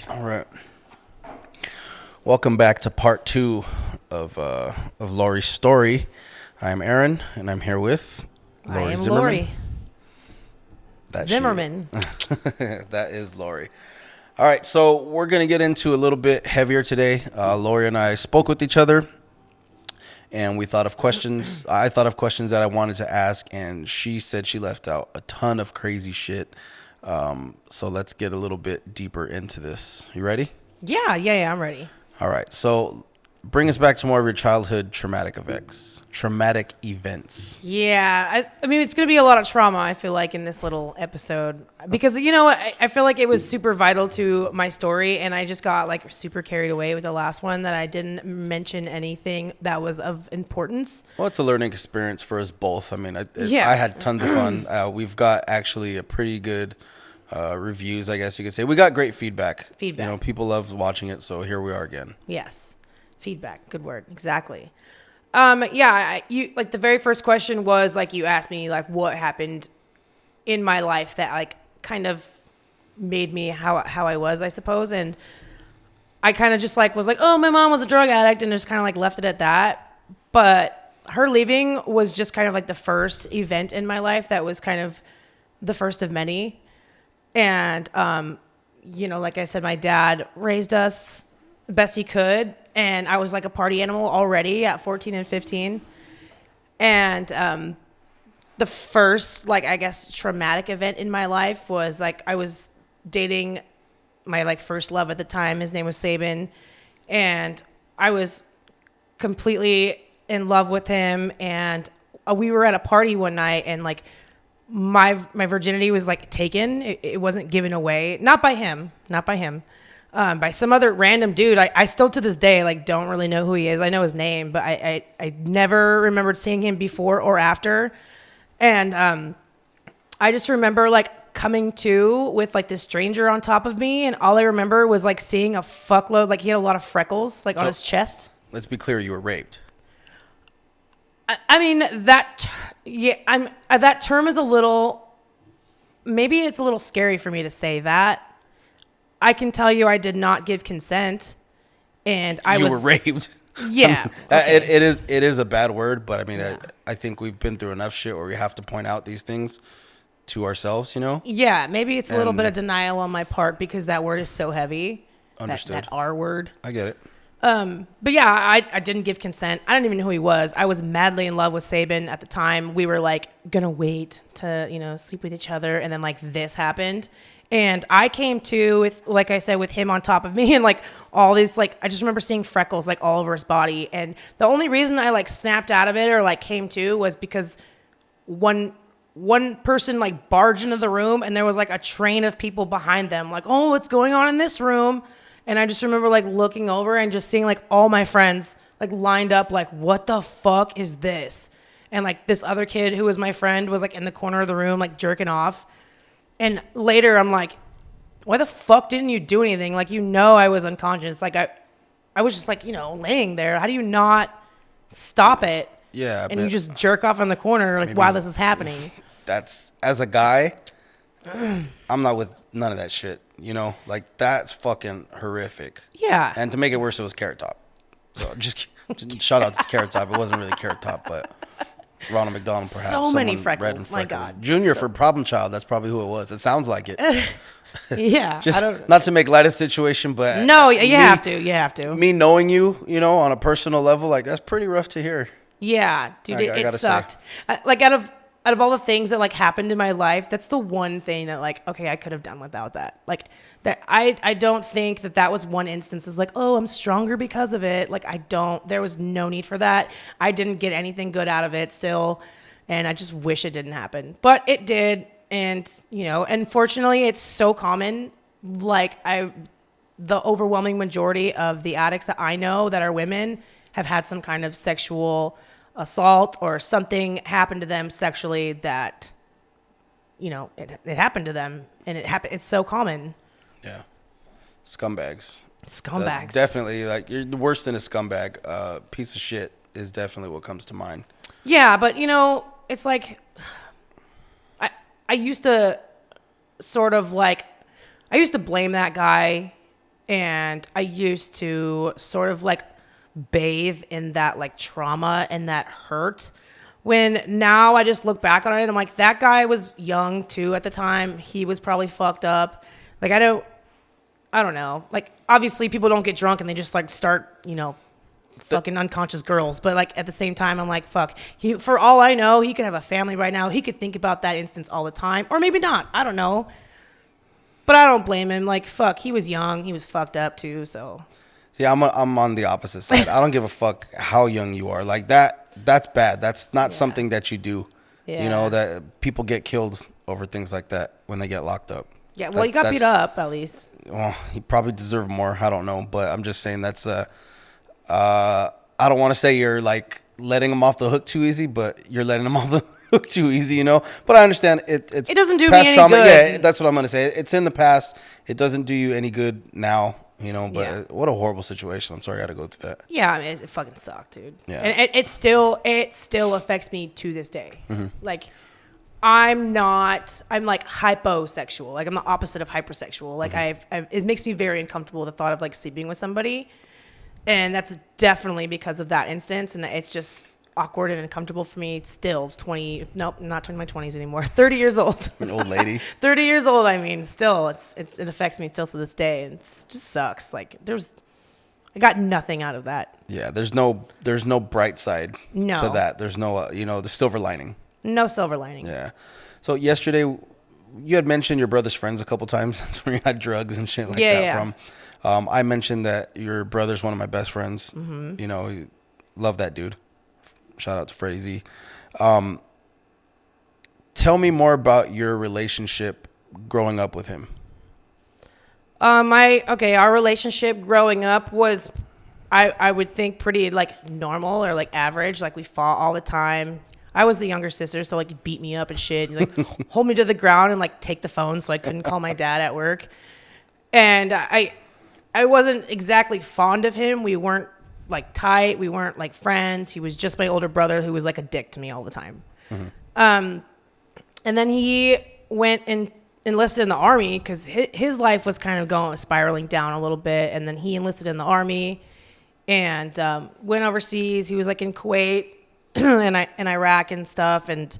All right. Welcome back to part two of Lori's story. I'm Aaron, and I'm here with I Lori am Zimmerman. Lori. That's Zimmerman. that is Lori. All right, so we're going to get into a little bit heavier today. Lori and I spoke with each other, and we thought of questions. I thought of questions that I wanted to ask, and she said she left out a ton of crazy shit. So let's get a little bit deeper into this. You ready? Yeah, I'm ready. All right, so bring us back to more of your childhood traumatic events. Yeah, I mean, it's going to be a lot of trauma, I feel like, in this little episode. Because, you know, I feel like it was super vital to my story, and I just got, like, super carried away with the last one that I didn't mention anything that was of importance. Well, it's a learning experience for us both. I mean, I Yeah. had tons of fun. We've got actually a pretty good reviews, I guess you could say. We got great feedback. You know, people love watching it, so here we are again. Yes. Feedback. Good word. Exactly. You like the very first question was like you asked me like what happened in my life that like kind of made me how I was, I suppose, and I kind of just like was like, oh, my mom was a drug addict, and just kind of like left it at that. But her leaving was just kind of like the first event in my life that was kind of the first of many. And you know, like I said, my dad raised us the best he could, and I was like a party animal already at 14 and 15. And the first, like, I guess, traumatic event in my life was like I was dating my like first love at the time. His name was Sabin, and I was completely in love with him. And we were at a party one night, and like my virginity was like taken. It wasn't given away, not by him, by some other random dude. I still to this day like don't really know who he is. I know his name, but I never remembered seeing him before or after. And I just remember like coming to with like this stranger on top of me, and all I remember was like seeing a fuckload. Like he had a lot of freckles like on his chest. Let's be clear, you were raped. I mean that term is a little, maybe it's a little scary for me to say that. I can tell you I did not give consent, and you were raped. Yeah. Okay. It is a bad word, but I mean, yeah. I think we've been through enough shit where we have to point out these things to ourselves, you know? Yeah, maybe it's a little bit of denial on my part because that word is so heavy. Understood. That R word. I get it. But yeah, I didn't give consent. I didn't even know who he was. I was madly in love with Sabin at the time. We were like gonna wait to, you know, sleep with each other, and then like this happened. And I came to with, like I said, with him on top of me, and like all these, like, I just remember seeing freckles like all over his body. And the only reason I like snapped out of it or like came to was because one person like barged into the room, and there was like a train of people behind them, like, oh, what's going on in this room? And I just remember like looking over and just seeing like all my friends like lined up, like, what the fuck is this? And like this other kid who was my friend was like in the corner of the room, like jerking off. And later I'm like, why the fuck didn't you do anything? Like, you know, I was unconscious. Like I was just like, you know, laying there. How do you not stop it? Yeah. And you just jerk off in the corner like while this is happening. That's, as a guy, I'm not with none of that shit. You know, like that's fucking horrific. Yeah. And to make it worse, it was Carrot Top. So just shout out to Carrot Top. It wasn't really Carrot Top, but Ronald McDonald, perhaps. So many freckles. My God. Junior for Problem Child. That's probably who it was. It sounds like it. Yeah. Just not to make light of the situation, but no, you have to. Me knowing you know, on a personal level, like that's pretty rough to hear. Yeah, dude, it sucked. Like out of all the things that like happened in my life, that's the one thing that like, okay, I could have done without that. Like that, I don't think that was one instance. Is like, oh, I'm stronger because of it. Like there was no need for that. I didn't get anything good out of it still, and I just wish it didn't happen, but it did. And you know, unfortunately, it's so common. Like the overwhelming majority of the addicts that I know that are women have had some kind of sexual assault or something happened to them sexually that, you know, it happened to them, and it's so common. Yeah. Scumbags. Definitely, like, you're worse than a scumbag. Piece of shit is definitely what comes to mind. Yeah, but you know, it's like I used to sort of like, I used to blame that guy And I used to sort of like bathe in that like trauma and that hurt. When now I just look back on it, I'm like, that guy was young too at the time. He was probably fucked up. Like, I don't know. Like, obviously people don't get drunk and they just like start, fucking unconscious girls. But like at the same time, I'm like, fuck. For all I know, he could have a family right now. He could think about that instance all the time, or maybe not. I don't know. But I don't blame him. Like, fuck, he was young. He was fucked up too. So. See, I'm on the opposite side. I don't give a fuck how young you are. Like that's bad. That's not something that you do. Yeah. That people get killed over things like that when they get locked up. Yeah, well, he got beat up at least. Well, he probably deserved more. I don't know, but I'm just saying that's I don't want to say you're like letting him off the hook too easy, but you're letting him off the hook too easy, But I understand it doesn't do me past any trauma. good. Yeah, that's what I'm gonna say. It's in the past. It doesn't do you any good now, But what a horrible situation. I'm sorry I had to go through that. Yeah, I mean, it fucking sucked, dude. Yeah. And it still affects me to this day. Mm-hmm. Like, I'm like hyposexual. Like, I'm the opposite of hypersexual. Like, it makes me very uncomfortable, the thought of like sleeping with somebody. And that's definitely because of that instance. And it's just awkward and uncomfortable for me still. Not 20, my 20s anymore. 30 years old. An old lady. 30 years old, I mean, still, it affects me still to this day. And it just sucks. Like, I got nothing out of that. Yeah, there's no bright side to that. There's no, the silver lining. No silver lining. Yeah. So yesterday, you had mentioned your brother's friends a couple times. That's where you had drugs and shit like that from. I mentioned that your brother's one of my best friends. Mm-hmm. Love that dude. Shout out to Freddie Z. Tell me more about your relationship growing up with him. Our relationship growing up was, I would think, pretty like normal or like average. Like, we fought all the time. I was the younger sister, so like, he'd beat me up and shit, and like hold me to the ground and like take the phone so I couldn't call my dad at work. And I wasn't exactly fond of him. We weren't like tight. We weren't like friends. He was just my older brother who was like a dick to me all the time. Mm-hmm. And then he went and enlisted in the Army because his life was kind of spiraling down a little bit. And then he enlisted in the Army and went overseas. He was like in Kuwait and Iraq and stuff. And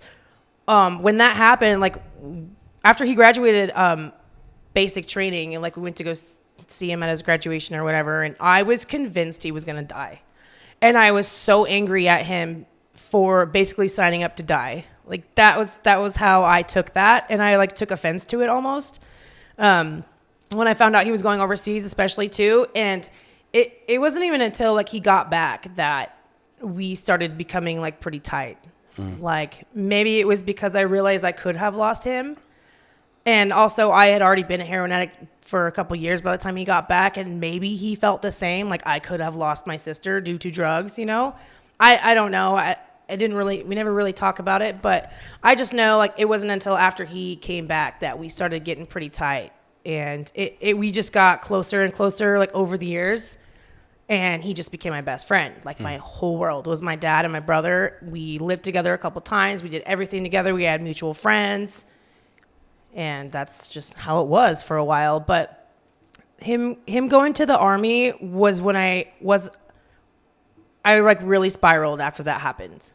when that happened, like after he graduated basic training, and like we went to go see him at his graduation or whatever, and I was convinced he was going to die. And I was so angry at him for basically signing up to die. Like, that was how I took that, and I like took offense to it almost. When I found out he was going overseas, especially too, and it wasn't even until like he got back that we started becoming like pretty tight. Like, maybe it was because I realized I could have lost him. And also, I had already been a heroin addict for a couple years by the time he got back, and maybe he felt the same. Like, I could have lost my sister due to drugs, I don't know. We never really talk about it, but I just know, like, it wasn't until after he came back that we started getting pretty tight. And we just got closer and closer, like, over the years. And he just became my best friend. Like, my whole world was my dad and my brother. We lived together a couple times. We did everything together. We had mutual friends. And that's just how it was for a while. But him going to the Army was when I like really spiraled after that happened.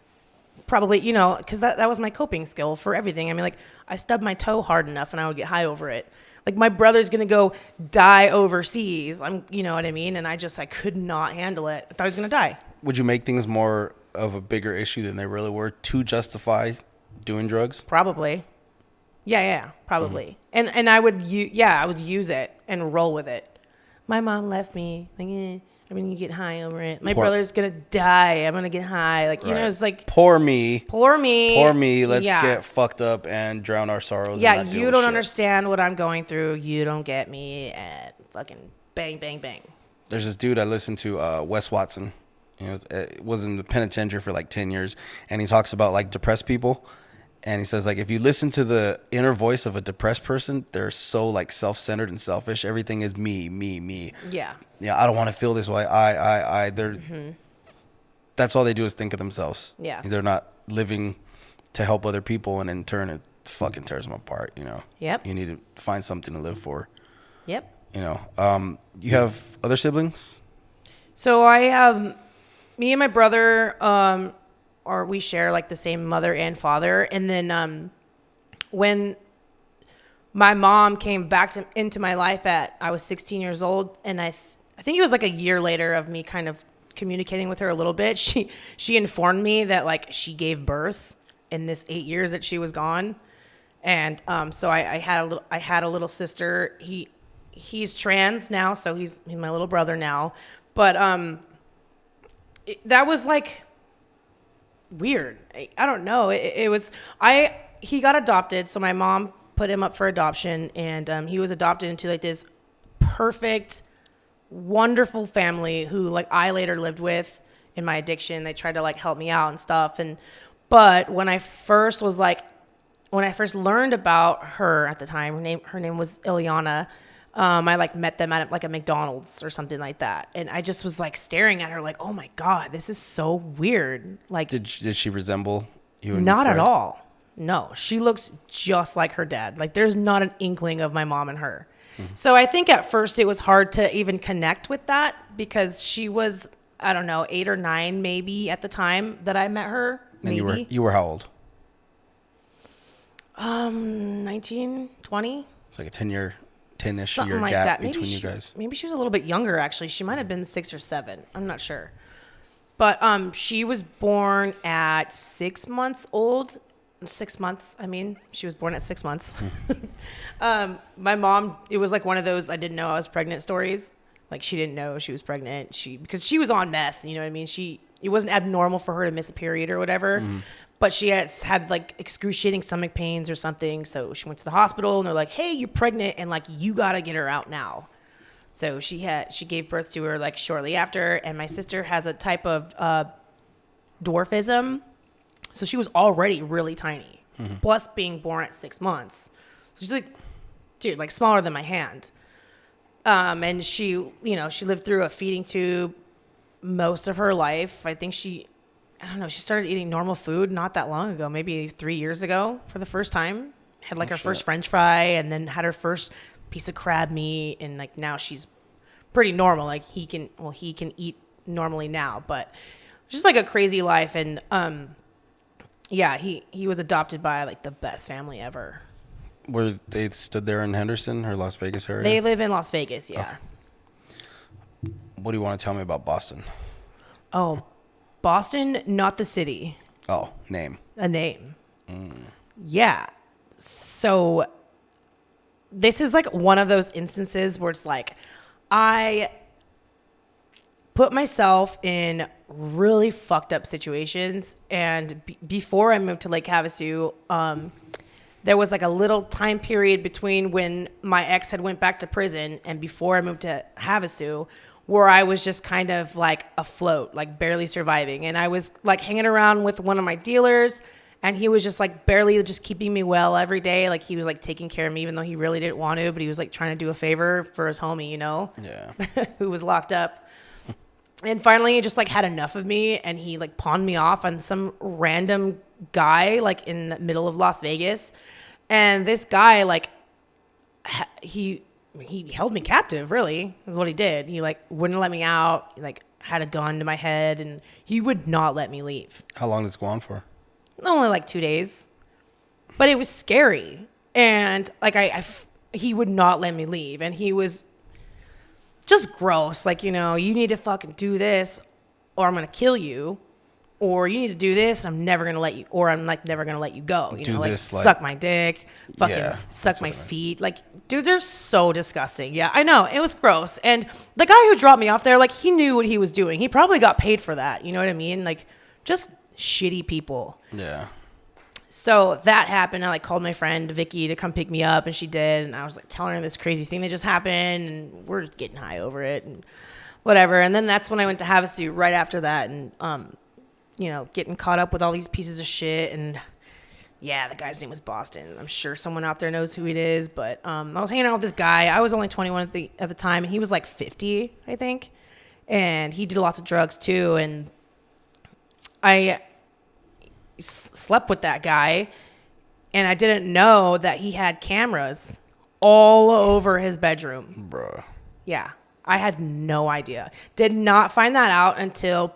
Probably, because that was my coping skill for everything. I mean, like, I stubbed my toe hard enough and I would get high over it. Like, my brother's going to go die overseas. You know what I mean? And I could not handle it. I thought he was going to die. Would you make things more of a bigger issue than they really were to justify doing drugs? Probably. Yeah, probably. Mm-hmm. And I would use it and roll with it. My mom left me. Like, you get high over it. My brother's gonna die. I'm gonna get high. Like, it's like poor me. Let's yeah. get fucked up and drown our sorrows. Yeah, and you don't understand what I'm going through. You don't get me. And fucking bang, bang, bang. There's this dude I listened to, Wes Watson. Was in the penitentiary for like 10 years, and he talks about like depressed people. And he says, like, if you listen to the inner voice of a depressed person, they're so, like, self-centered and selfish. Everything is me, me, me. Yeah. Yeah, I don't want to feel this way. They're, that's all they do is think of themselves. Yeah. They're not living to help other people, and in turn, it fucking tears them apart, Yep. You need to find something to live for. Yep. You know, you have other siblings? So I have me and my brother, or we share like the same mother and father. And then when my mom came back into my life I was 16 years old, and I think it was like a year later of me kind of communicating with her a little bit. She informed me that like she gave birth in this 8 years that she was gone, and so I had a little sister. He's trans now, so he's my little brother now, but that was like weird. I don't know. It was he got adopted, so my mom put him up for adoption, and he was adopted into like this perfect, wonderful family who like I later lived with in my addiction. They tried to like help me out and stuff, but when I first learned about her at the time, her name was Ileana. I like met them at like a McDonald's or something like that, and I just was like staring at her like, oh my god, this is so weird. Like, did she resemble you? And not Fred? at all. No, she looks just like her dad. Like, there's not an inkling of my mom and her. Mm-hmm. So I think at first it was hard to even connect with that because she was, I don't know, 8 or 9 maybe at the time that I met her. And maybe. you were how old? 19, 20. It's like a 10-ish Something year like gap that. between you guys. Maybe she was a little bit younger, actually. She might have been 6 or 7. I'm not sure. But she was born at 6 months old. 6 months. I mean, she was born at 6 months. My mom, it was like one of those I didn't know I was pregnant stories. Like, she didn't know she was pregnant. Because she was on meth, you know what I mean? It wasn't abnormal for her to miss a period or whatever. Mm-hmm. But she had like excruciating stomach pains or something. So she went to the hospital and they're like, hey, you're pregnant and like you got to get her out now. So she gave birth to her like shortly after. And my sister has a type of dwarfism. So she was already really tiny, mm-hmm. plus being born at 6 months. So she's like, dude, like smaller than my hand. And she lived through a feeding tube most of her life. I think she started eating normal food not that long ago, maybe 3 years ago for the first time. Had like her first French fry and then had her first piece of crab meat. And like now she's pretty normal. Like he can eat normally now, but just like a crazy life. And, yeah, he was adopted by like the best family ever. Were they stood there in Henderson or Las Vegas area? They live in Las Vegas, yeah. Okay. What do you want to tell me about Boston? Oh, Boston, not the city. Oh, name. A name. Yeah. So this is like one of those instances where it's like I put myself in really fucked up situations. And before I moved to Lake Havasu, there was like a little time period between when my ex had went back to prison and before I moved to Havasu where I was just kind of like afloat, like barely surviving. And I was like hanging around with one of my dealers and he was just like barely just keeping me well every day. Like he was like taking care of me even though he really didn't want to, but he was like trying to do a favor for his homie, you know? Yeah. Who was locked up. And finally, he just like had enough of me, and he like pawned me off on some random guy like in the middle of Las Vegas. And this guy like he held me captive. Really, is what he did. He like wouldn't let me out. He like had a gun to my head, and he would not let me leave. How long did this go on for? Only like 2 days, but it was scary. And like he would not let me leave, and he was just gross. Like, you know, you need to fucking do this or I'm going to kill you, or you need to do this and I'm never going to let you, or I'm like never going to let you go. You know, like suck my dick, fucking suck my feet. Like, dudes are so disgusting. Yeah, I know. It was gross. And the guy who dropped me off there, like he knew what he was doing. He probably got paid for that. You know what I mean? Like just shitty people. Yeah. So that happened. I like called my friend Vicky to come pick me up, and she did. And I was like telling her this crazy thing that just happened, and we're just getting high over it and whatever. And then that's when I went to Havasu right after that, and you know, getting caught up with all these pieces of shit. And yeah, the guy's name was Boston. I'm sure someone out there knows who it is, but I was hanging out with this guy. I was only 21 at the time, and he was like 50, I think. And he did lots of drugs too, and I slept with that guy, and I didn't know that he had cameras all over his bedroom. Bruh. Yeah. I had no idea. Did not find that out until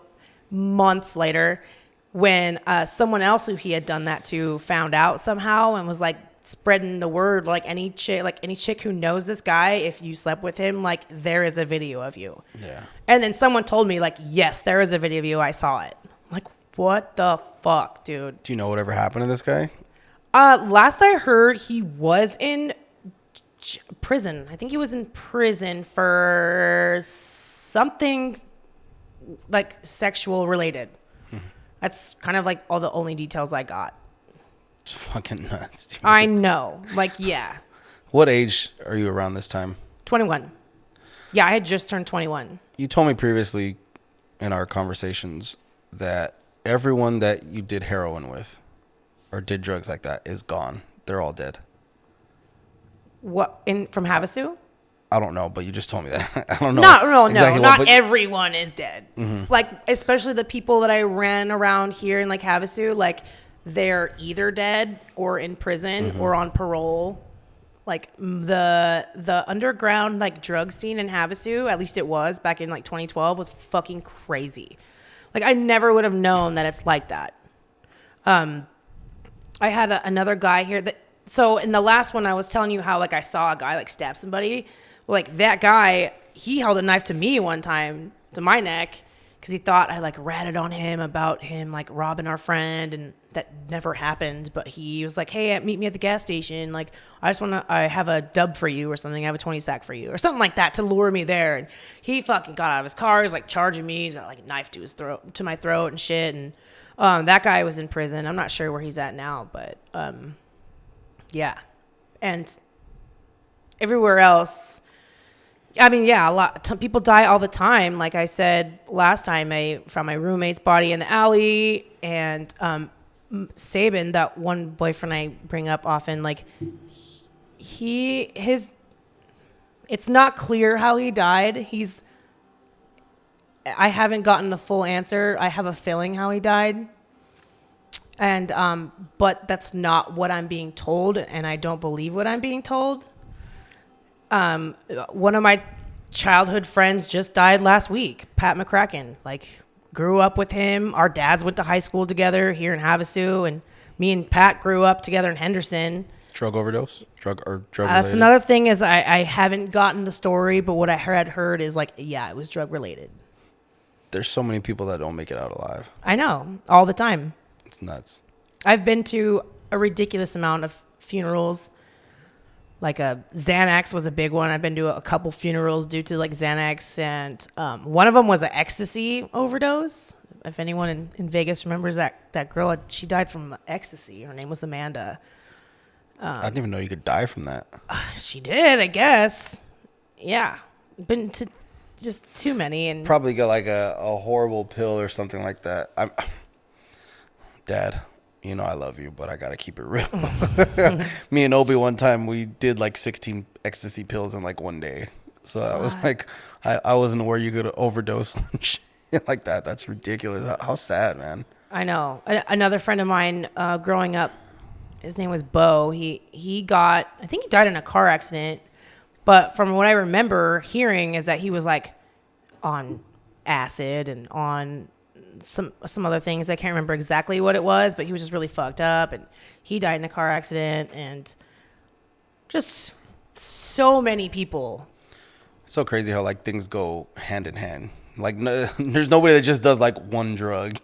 months later when someone else who he had done that to found out somehow and was like spreading the word, like any chick who knows this guy, if you slept with him, like there is a video of you. Yeah. And then someone told me like, yes, there is a video of you. I saw it. I'm like, what the fuck, dude? Do you know whatever happened to this guy? Last I heard, he was in prison. I think he was in prison for something like sexual related. That's kind of like all the only details I got. It's fucking nuts, dude. I know. Like, yeah. What age are you around this time? 21. Yeah, I had just turned 21. You told me previously in our conversations that everyone that you did heroin with or did drugs like that is gone. They're all dead. What from Havasu? I don't know, but you just told me that. I don't know. No. exactly Not but everyone is dead. Like, especially the people that I ran around here in like Havasu, like they're either dead or in prison or on parole. Like the underground like drug scene in Havasu, at least it was back in like 2012, was fucking crazy. Like I never would have known that it's like that. I had another guy here that. So in the last one, I was telling you how like I saw a guy like stab somebody. Well, like that guy, he held a knife to me one time to my neck because he thought I like ratted on him about him like robbing our friend, and that never happened. But he was like, "Hey, meet me at the gas station. Like I have a dub for you or something. I have a 20 sack for you or something like that to lure me there." And he fucking got out of his car. He's like charging me. He's got like a knife to my throat and shit. And that guy was in prison. I'm not sure where he's at now, but. Yeah. And everywhere else, I mean, yeah, people die all the time. Like I said last time, I found my roommate's body in the alley, and Sabin, that one boyfriend I bring up often, like it's not clear how he died. I haven't gotten the full answer. I have a feeling how he died. And, but that's not what I'm being told, and I don't believe what I'm being told. One of my childhood friends just died last week, Pat McCracken. Like, grew up with him. Our dads went to high school together here in Havasu, and me and Pat grew up together in Henderson. Drug overdose? Drug That's another thing is I haven't gotten the story, but what I had heard is like, yeah, it was drug related. There's so many people that don't make it out alive. I know, all the time. It's nuts. I've been to a ridiculous amount of funerals. Like a Xanax was a big one. I've been to a couple funerals due to like Xanax, and one of them was an ecstasy overdose. If anyone in Vegas remembers that girl, she died from ecstasy. Her name was Amanda. I didn't even know you could die from that. She did, I guess. Yeah, been to just too many, and probably got like a horrible pill or something like that. Dad, you know I love you, but I gotta keep it real. Me and Obi one time we did like 16 ecstasy pills in like one day. So I was like, I wasn't aware you could overdose on shit like that. That's ridiculous. How sad, man. I know. Another friend of mine growing up, his name was Bo. I think he died in a car accident. But from what I remember hearing is that he was like on acid and on some other things. I can't remember exactly what it was, but he was just really fucked up, and he died in a car accident, and just so many people. So crazy how like things go hand in hand. Like there's nobody that just does like one drug.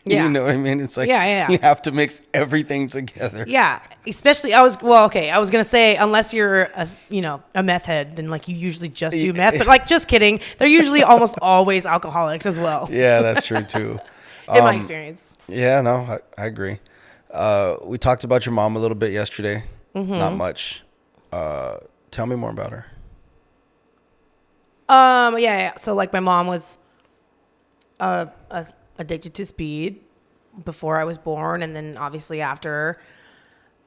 Yeah. You know what I mean? It's like you have to mix everything together. Yeah, especially I was gonna say unless you're a meth head, then like you usually just do meth, but like just kidding. They're usually almost always alcoholics as well. Yeah, that's true too. In my experience. Yeah, no, I agree. We talked about your mom a little bit yesterday. Mm-hmm. Not much. Tell me more about her. Yeah. So like my mom was addicted to speed before I was born, and then obviously after.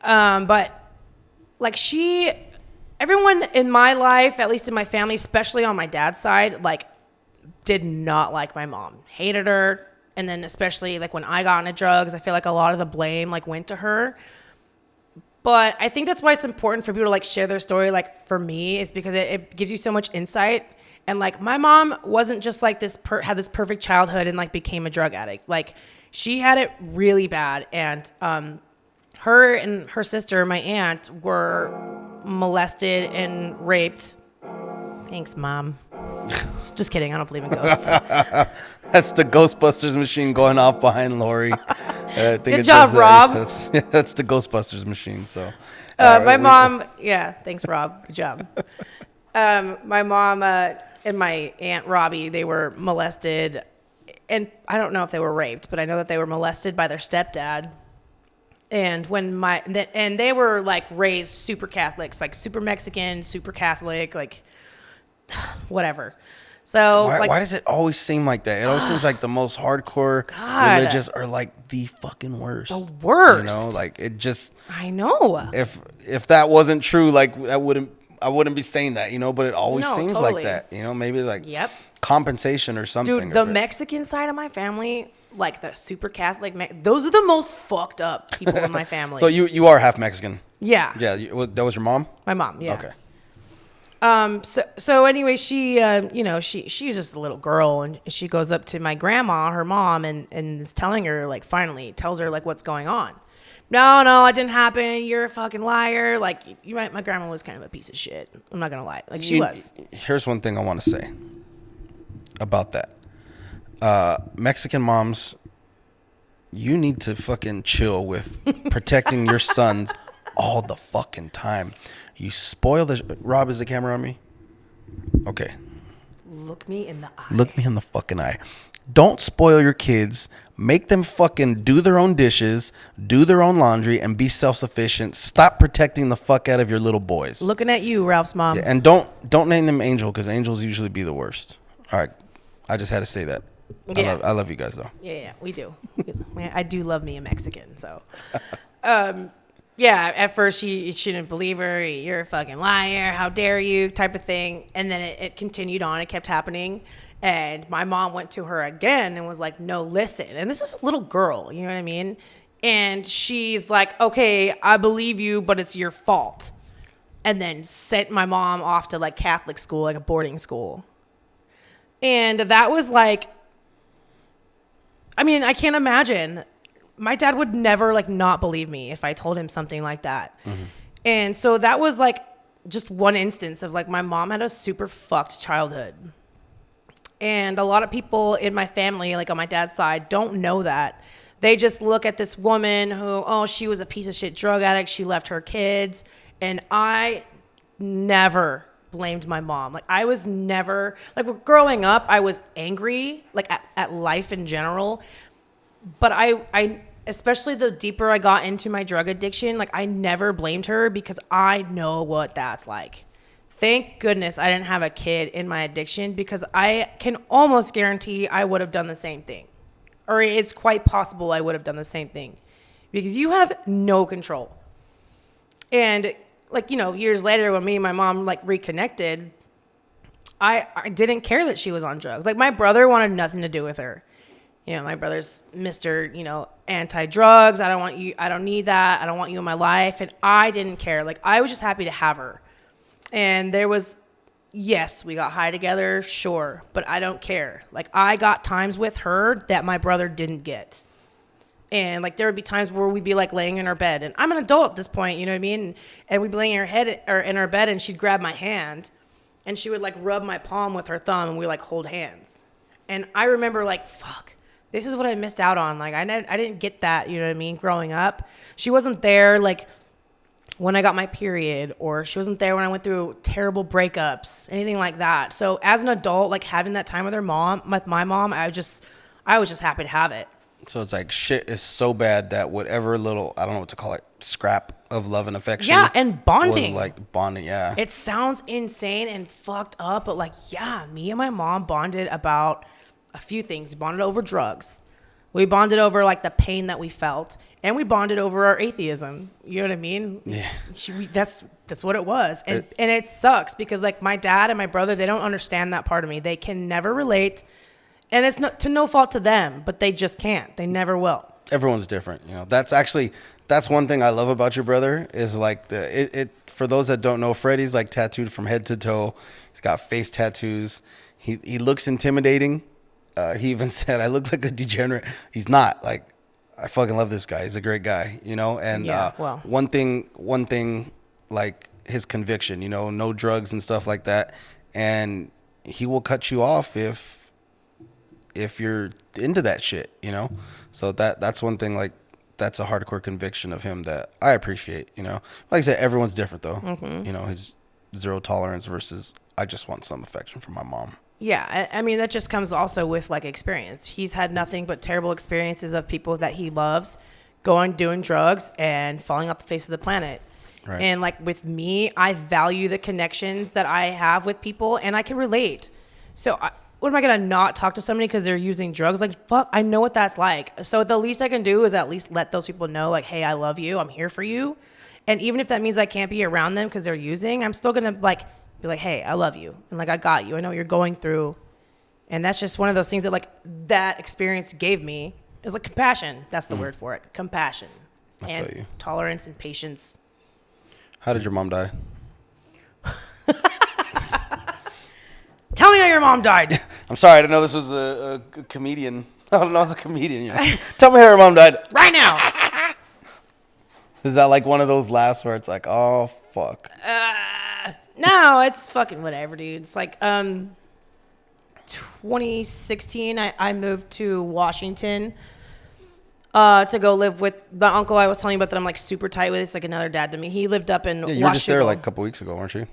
But like everyone in my life, at least in my family, especially on my dad's side, like did not like my mom, hated her. And then especially like when I got into drugs, I feel like a lot of the blame like went to her. But I think that's why it's important for people to like share their story. Like for me, is because it gives you so much insight. And like my mom wasn't just like this, had this perfect childhood and like became a drug addict. Like she had it really bad. And her and her sister, my aunt, were molested and raped. Thanks, Mom. Just kidding. I don't believe in ghosts. That's the Ghostbusters machine going off behind Lori. I think Good job, Rob. That's the Ghostbusters machine. So, my mom, yeah, thanks, Rob. Good job. My mom and my aunt Robbie, they were molested, and I don't know if they were raped, but I know that they were molested by their stepdad. And and they were like raised super Catholics, like super Mexican, super Catholic, like whatever. So why does it always seem like that? It always seems like the most hardcore religious are like the fucking worst. The worst. You know, like it just. I know. If that wasn't true, like I wouldn't be saying that, you know. But it always seems totally. like that, you know. Maybe like Yep. compensation or something. Dude, the Mexican side of my family, like the super Catholic, those are the most fucked up people in my family. So you are half Mexican. Yeah. Yeah. That was your mom? My mom. Yeah. Okay. So anyway, she, she's just a little girl, and she goes up to my grandma, her mom, and is telling her, like, finally tells her like what's going on. No, it didn't happen. You're a fucking liar. Like, you right. My grandma was kind of a piece of shit. I'm not going to lie. Like she was. Here's one thing I want to say about that. Mexican moms, you need to fucking chill with protecting your sons all the fucking time. You spoil the... Rob, is the camera on me? Okay. Look me in the eye. Look me in the fucking eye. Don't spoil your kids. Make them fucking do their own dishes, do their own laundry, and be self-sufficient. Stop protecting the fuck out of your little boys. Looking at you, Ralph's mom. Yeah, and don't name them Angel, because angels usually be the worst. All right. I just had to say that. Yeah. I love you guys, though. Yeah, we do. I do love me a Mexican, so... Yeah, at first she didn't believe her. You're a fucking liar. How dare you? Type of thing. And then it continued on. It kept happening. And my mom went to her again and was like, no, listen. And this is a little girl. You know what I mean? And she's like, okay, I believe you, but it's your fault. And then sent my mom off to like Catholic school, like a boarding school. And that was like, I mean, I can't imagine. My dad would never like not believe me if I told him something like that. Mm-hmm. And so that was like just one instance of like my mom had a super fucked childhood. And a lot of people in my family, like on my dad's side, don't know that. They just look at this woman who, she was a piece of shit drug addict. She left her kids. And I never blamed my mom. Like I was never, like growing up, I was angry like at life in general. But I especially the deeper I got into my drug addiction, like I never blamed her because I know what that's like. Thank goodness I didn't have a kid in my addiction, because I can almost guarantee I would have done the same thing. Or it's quite possible I would have done the same thing, because you have no control. And like, years later when me and my mom like reconnected, I didn't care that she was on drugs. Like my brother wanted nothing to do with her. My brother's Mr., anti-drugs. I don't want you. I don't need that. I don't want you in my life. And I didn't care. Like, I was just happy to have her. And there was, yes, we got high together, sure. But I don't care. Like, I got times with her that my brother didn't get. And, like, there would be times where we'd be, like, laying in our bed. And I'm an adult at this point, you know what I mean? And we'd be laying in our bed, and she'd grab my hand. And she would, like, rub my palm with her thumb, and we'd, like, hold hands. And I remember, like, fuck. This is what I missed out on. Like, I didn't get that, you know what I mean, growing up. She wasn't there, like, when I got my period, or she wasn't there when I went through terrible breakups, anything like that. So as an adult, like, having that time with my mom, I was just happy to have it. So it's like shit is so bad that whatever little, I don't know what to call it, scrap of love and affection. Yeah, and bonding. Was like bonding, yeah. It sounds insane and fucked up, but, like, yeah, me and my mom bonded about a few things. We bonded over drugs. We bonded over like the pain that we felt, and we bonded over our atheism. You know what I mean? Yeah. That's what it was. And it sucks because like my dad and my brother, they don't understand that part of me. They can never relate, and it's to no fault to them, but they just can't. They never will. Everyone's different, you know. That's one thing I love about your brother is like it for those that don't know, Freddie's like tattooed from head to toe. He's got face tattoos. He looks intimidating. He even said I look like a degenerate. He's not. Like, I fucking love this guy. He's a great guy, you know. And one thing like his conviction, you know, no drugs and stuff like that, and he will cut you off if you're into that shit, you know. So that's one thing, like, that's a hardcore conviction of him that I appreciate, you know. Like I said, everyone's different though. You know, his zero tolerance versus I just want some affection from my mom. Yeah, I mean, that just comes also with, like, experience. He's had nothing but terrible experiences of people that he loves doing drugs and falling off the face of the planet. Right. And, like, with me, I value the connections that I have with people, and I can relate. So what am I going to not talk to somebody because they're using drugs? Like, fuck, I know what that's like. So the least I can do is at least let those people know, like, hey, I love you. I'm here for you. And even if that means I can't be around them because they're using, I'm still going to, like, be like, hey, I love you. And, like, I got you. I know what you're going through. And that's just one of those things that, like, that experience gave me is, like, compassion. That's the word for it. Compassion. I feel you. Tolerance and patience. How did your mom die? Tell me how your mom died. I'm sorry. I didn't know this was a comedian. I don't know it's a comedian. You know? Tell me how your mom died. Right now. Is that like one of those laughs where it's like, oh, fuck? No, it's fucking whatever, dude. It's like 2016, I moved to Washington to go live with the uncle I was telling you about that I'm, like, super tight with. It's like another dad to me. He lived up in You were just there like a couple weeks ago, weren't you?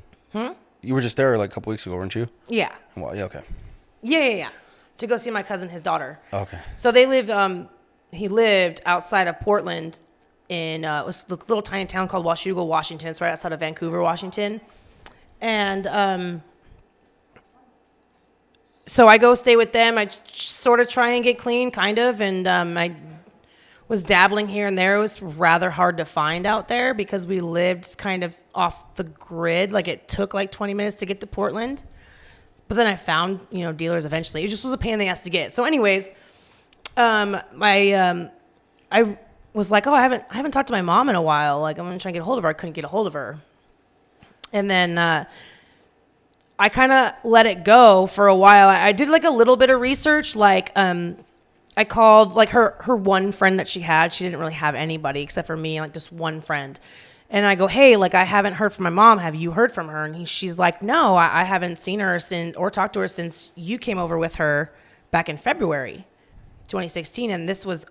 You were just there like a couple weeks ago, weren't you? Yeah. Well, yeah, okay. Yeah. To go see my cousin, his daughter. Okay. So they live, he lived outside of Portland in it was the little tiny town called Washougal, Washington. It's right outside of Vancouver, Washington. And so I go stay with them. I sort of try and get clean, kind of. And I was dabbling here and there. It was rather hard to find out there because we lived kind of off the grid. Like, it took like 20 minutes to get to Portland. But then I found, you know, dealers eventually. It just was a pain in the ass to get. So anyways, I was like, oh, I haven't talked to my mom in a while. Like, I'm going to try and get a hold of her. I couldn't get a hold of her. And then I kind of let it go for a while. I did, like, a little bit of research. Like, I called, like, her one friend that she had. She didn't really have anybody except for me, like, just one friend. And I go, hey, like, I haven't heard from my mom. Have you heard from her? And she's like, no, I haven't seen her since or talked to her since you came over with her back in February 2016. And this was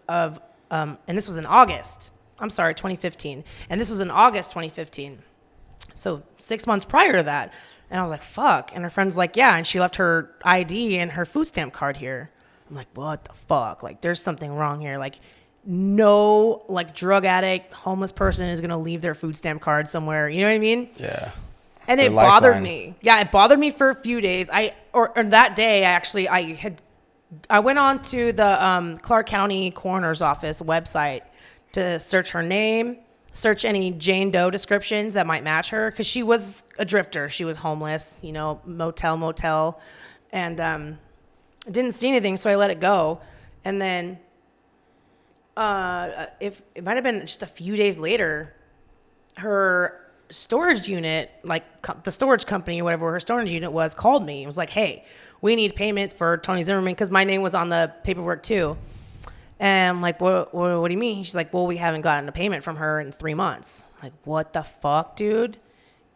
in August. I'm sorry, 2015. And this was in August 2015. So 6 months prior to that. And I was like, fuck. And her friend's like, yeah. And she left her ID and her food stamp card here. I'm like, what the fuck? Like, there's something wrong here. Like, no, like, drug addict, homeless person is going to leave their food stamp card somewhere. You know what I mean? Yeah. And it bothered me. Yeah, it bothered me for a few days. Or that day, I went on to the Clark County Coroner's Office website to search her name, search any Jane Doe descriptions that might match her, because she was a drifter. She was homeless, you know, motel. And I didn't see anything, so I let it go. And then if it might have been just a few days later, her storage unit, like the storage company or whatever her storage unit was, called me. It was like, hey, we need payment for Tony Zimmerman, because my name was on the paperwork too. And I'm like, what do you mean? She's like, well, we haven't gotten a payment from her in 3 months. I'm like, what the fuck, dude?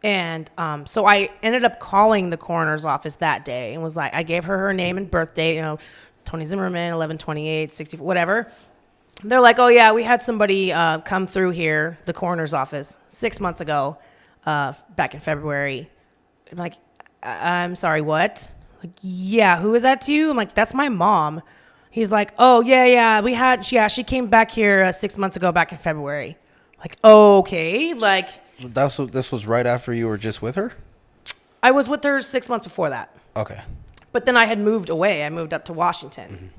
And so I ended up calling the coroner's office that day and was like, I gave her name and birth date, you know, Tony Zimmerman, 11/28, 60, whatever. They're like, oh, yeah, we had somebody come through here, the coroner's office, 6 months ago, back in February. I'm like, I'm sorry, what? Like, yeah, who is that to you? I'm like, that's my mom. He's like, oh, yeah, she came back here 6 months ago, back in February. Like, okay, like. This was right after you were just with her? I was with her 6 months before that. Okay. But then I had moved away. I moved up to Washington.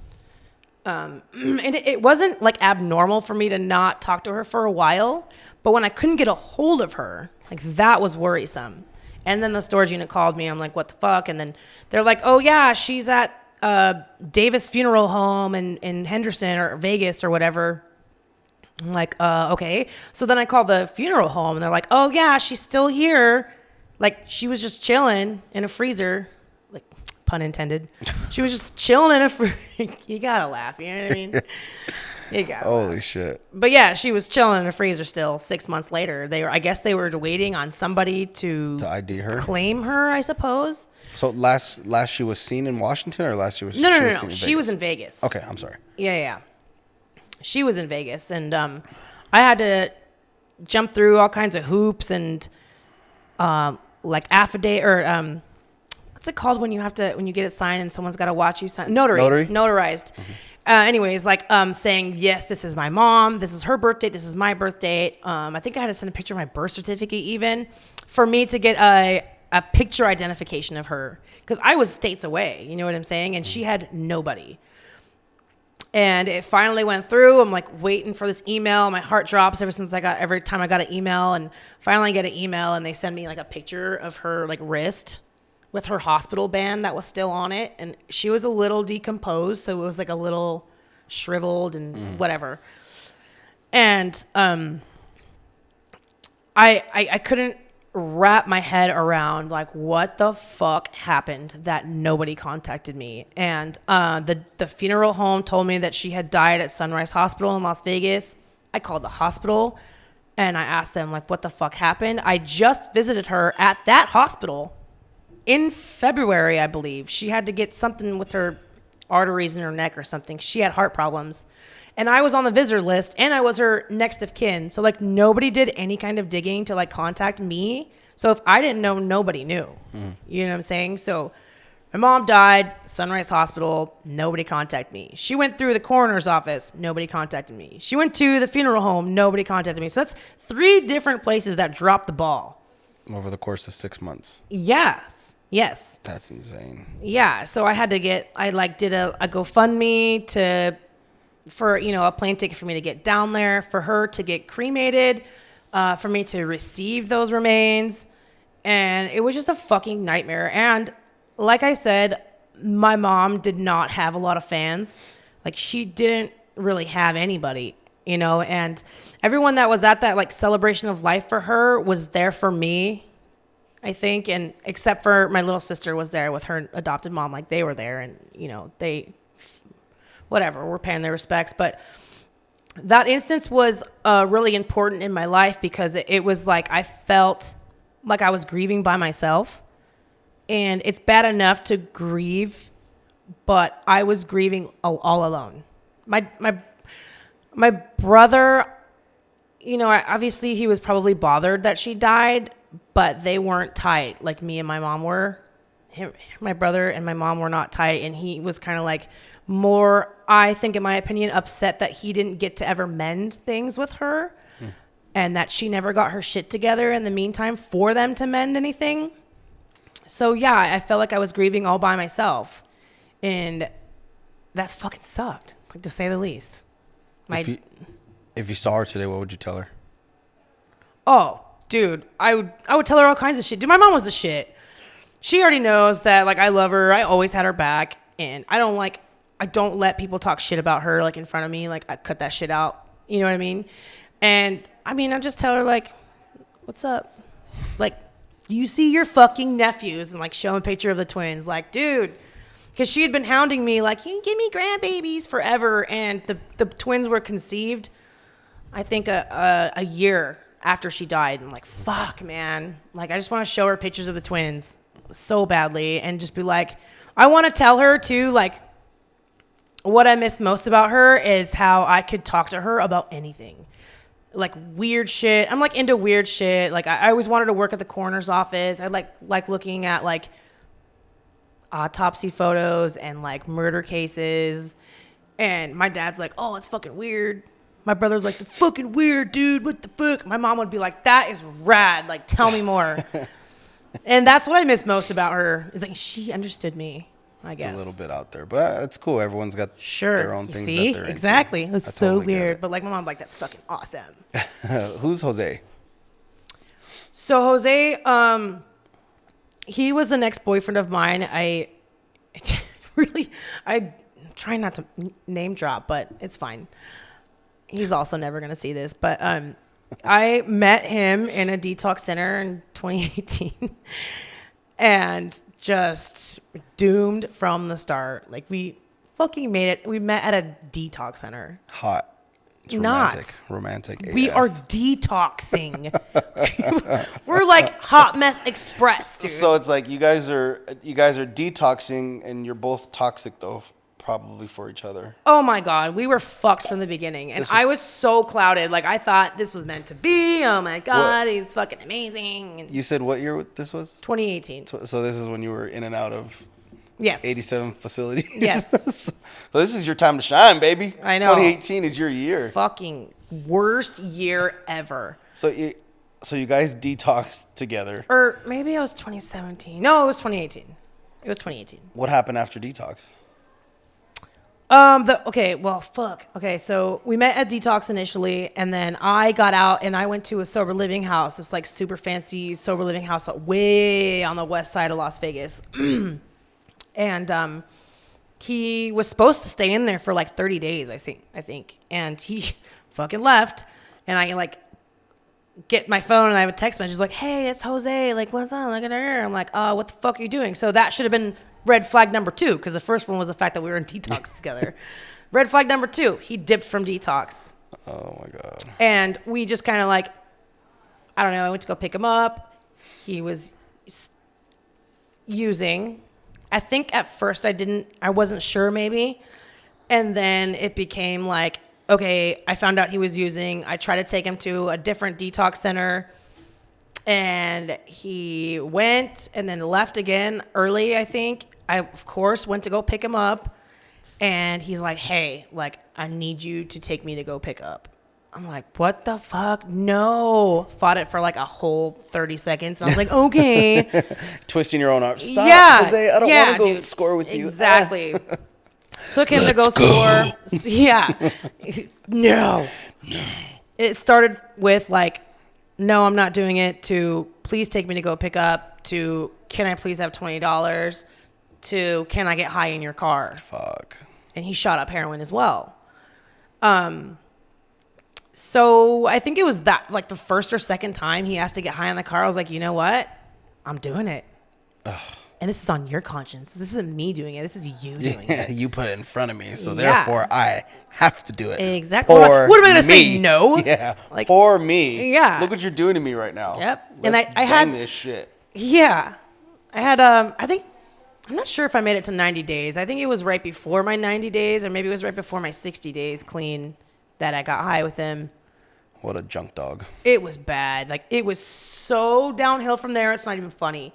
Mm-hmm. And it wasn't, like, abnormal for me to not talk to her for a while. But when I couldn't get a hold of her, like, that was worrisome. And then the storage unit called me. I'm like, what the fuck? And then they're like, oh, yeah, she's at Davis Funeral Home in Henderson or Vegas or whatever. I'm like, okay. So then I called the funeral home and they're like, oh yeah, she's still here. Like she was just chilling in a freezer, like pun intended. She was just chilling in a freezer. You gotta laugh, you know what I mean? You gotta Holy laugh. shit. But yeah, she was chilling in a freezer still 6 months later. I guess they were waiting on somebody to ID her? claim her, I suppose. So last she was seen in Washington, or last she was No. seen in Vegas? She was in Vegas. Okay, I'm sorry. Yeah. She was in Vegas, and I had to jump through all kinds of hoops and like affidavit or what's it called when you get it signed and someone's got to watch you sign? Notarized. Mm-hmm. Anyways, like saying yes, this is my mom, this is her birth date, this is my birth date. I think I had to send a picture of my birth certificate even for me to get a picture identification of her because I was states away. You know what I'm saying? And she had nobody. And it finally went through. I'm like waiting for this email. My heart drops every time I got an email, and finally I get an email and they send me like a picture of her like wrist with her hospital band that was still on it. And she was a little decomposed. So it was like a little shriveled and whatever. And I couldn't wrap my head around like what the fuck happened that nobody contacted me. And the funeral home told me that she had died at Sunrise Hospital in Las Vegas. I called the hospital and I asked them like what the fuck happened. I just visited her at that hospital in February, I believe. She had to get something with her arteries in her neck or something. She had heart problems. And I was on the visitor list and I was her next of kin. So like nobody did any kind of digging to like contact me. So if I didn't know, nobody knew. You know what I'm saying? So my mom died, Sunrise Hospital, nobody contacted me. She went through the coroner's office, nobody contacted me. She went to the funeral home, nobody contacted me. So that's 3 different places that dropped the ball. Over the course of 6 months. Yes. That's insane. Yeah. So I had to did a GoFundMe for a plane ticket for me to get down there, for her to get cremated, for me to receive those remains. And it was just a fucking nightmare. And like I said, my mom did not have a lot of fans. Like she didn't really have anybody, and everyone that was at that like celebration of life for her was there for me, I think. And except for my little sister was there with her adopted mom. Like they were there and, they whatever, we're paying their respects. But that instance was really important in my life because it was like I felt like I was grieving by myself. And it's bad enough to grieve, but I was grieving all alone. My brother, obviously he was probably bothered that she died, but they weren't tight like me and my mom were. My brother and my mom were not tight, and he was kind of like more, I think in my opinion, upset that he didn't get to ever mend things with her and that she never got her shit together in the meantime for them to mend anything. So yeah, I felt like I was grieving all by myself, and that fucking sucked, like to say the least. If you saw her today, what would you tell her? Oh, dude, I would tell her all kinds of shit. Dude, my mom was the shit. She already knows that like I love her. I always had her back, and I don't let people talk shit about her like in front of me. Like I cut that shit out. You know what I mean? And I just tell her like, "What's up?" Like, you see your fucking nephews, and like show a picture of the twins. Like, dude, because she had been hounding me like, you can give me grandbabies forever. And the twins were conceived, I think a year after she died. I'm like, fuck, man. Like, I just want to show her pictures of the twins so badly and just be like, I want to tell her too, like, what I miss most about her is how I could talk to her about anything. Like weird shit. I'm like into weird shit. Like I always wanted to work at the coroner's office. I like looking at like autopsy photos and like murder cases. And my dad's like, oh, it's fucking weird. My brother's like, that's fucking weird, dude. What the fuck? My mom would be like, that is rad. Like, tell me more. And that's what I miss most about her is like she understood me. I guess it's a little bit out there, but it's cool. Everyone's got their own things. See? That they're exactly. into. It's so weird. But like my mom's like, that's fucking awesome. Who's Jose? So Jose, he was an ex-boyfriend of mine. I try not to name drop, but it's fine. he's also never going to see this, but I met him in a detox center in 2018 and just doomed from the start. Like, we fucking made it. We met at a detox center. Hot. It's Not. romantic. We AF. are detoxing. We're like hot mess express, dude. So it's like you guys are detoxing, and you're both toxic though, probably for each other. Oh my God, we were fucked from the beginning, and I was so clouded. Like, I thought this was meant to be. Oh my God, he's fucking amazing. And You said what year this was? 2018. So this is when you were in and out of Yes. 87 facilities. Yes. So this is your time to shine, baby. I know. 2018 is your year. Fucking worst year ever. So you guys detoxed together. Or maybe it was 2017. No, it was 2018. It was 2018. What happened after detox? Okay, so we met at detox initially, and then I got out and I went to a sober living house. It's like super fancy sober living house way on the west side of Las Vegas. And he was supposed to stay in there for like 30 days, I think. And he fucking left. And I like get my phone and I have a text message like, "Hey, it's Jose. Like, what's up? Look at her." I'm like, "What the fuck are you doing?" So that should have been red flag number 2, because the first one was the fact that we were in detox together. Red flag number 2, he dipped from detox. Oh my God. And we just kind of like, I don't know, I went to go pick him up. He was using. I think at first I wasn't sure maybe. And then it became like, okay, I found out he was using. I tried to take him to a different detox center, and he went and then left again early, I think. I, of course, went to go pick him up, and he's like, "Hey, like, I need you to take me to go pick up." I'm like, "What the fuck? No." Fought it for like a whole 30 seconds. And I was like, "Okay." Twisting your own arm. Stop, Yeah. Jose. I don't Yeah, want to go dude. score with you. Exactly. Took him to go score. Yeah. No. It started with like, "No, I'm not doing it," to "Please take me to go pick up," to "Can I please have $20," to "Can I get high in your car?" Fuck. And he shot up heroin as well. So I think it was that, like, the first or second time he asked to get high in the car, I was like, you know what? I'm doing it. Ugh. And this is on your conscience. This isn't me doing it. This is you doing it. You put it in front of me, so Yeah. therefore I have to do it. Exactly. For What am I going to me. say? No. Yeah. Like, for me. Yeah. Look what you're doing to me right now. Yep. Let's And I bang had this shit. Yeah. I had, I'm not sure if I made it to 90 days. I think it was right before my 90 days, or maybe it was right before my 60 days clean that I got high with him. What a junk dog. It was bad. Like, it was so downhill from there. It's not even funny.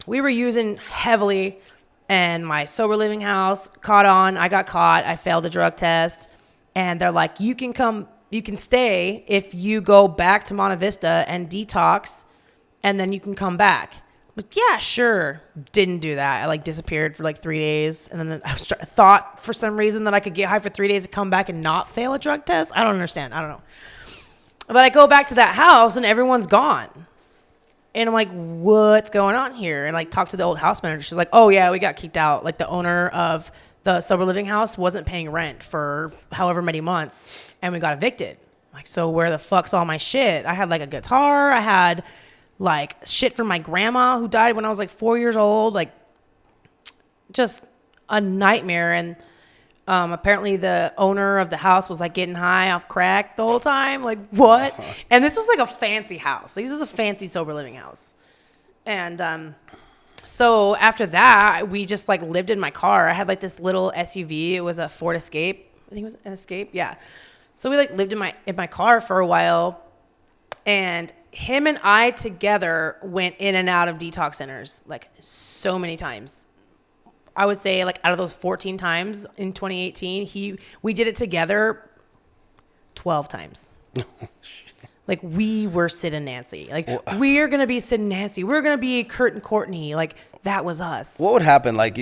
We were using heavily, and my sober living house caught on. I got caught. I failed a drug test, and they're like, you can stay if you go back to Monte Vista and detox, and then you can come back. I'm like, yeah, sure. Didn't do that. I like disappeared for like 3 days, and then I thought for some reason that I could get high for 3 days and come back and not fail a drug test. I don't understand. I don't know. But I go back to that house and everyone's gone. And I'm like, what's going on here? And like talk to the old house manager. She's like, oh yeah, we got kicked out. Like, the owner of the sober living house wasn't paying rent for however many months, and we got evicted. I'm like, so where the fuck's all my shit? I had like a guitar. I had like shit from my grandma who died when I was like 4 years old. Like, just a nightmare. And apparently the owner of the house was like getting high off crack the whole time. Like, what? And this was like a fancy house. Like, this was a fancy sober living house. And so after that, we just like lived in my car. I had like this little SUV. It was a Ford Escape. I think it was an Escape. Yeah. So we like lived in my car for a while, and him and I together went in and out of detox centers like so many times. I would say like out of those 14 times in 2018, we did it together 12 times. Like, we were Sid and Nancy. Like, we're going to be Sid and Nancy. We're going to be Kurt and Courtney. Like, that was us. What would happen? Like,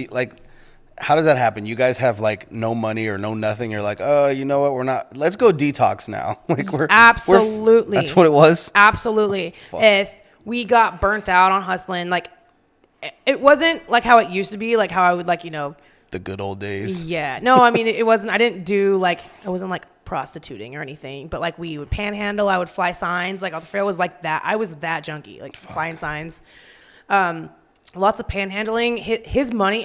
how does that happen? You guys have like no money or no nothing. You're like, oh, you know what? Let's go detox now. Like, Absolutely. That's what it was. Absolutely. If we got burnt out on hustling, like, it wasn't like how it used to be, like how I would, like, you know, the good old days. Yeah. No, I mean, it wasn't, I wasn't like prostituting or anything, but like we would panhandle. I would fly signs. Like on the trail was like that. I was that junkie, like flying signs. Lots of panhandling. His money.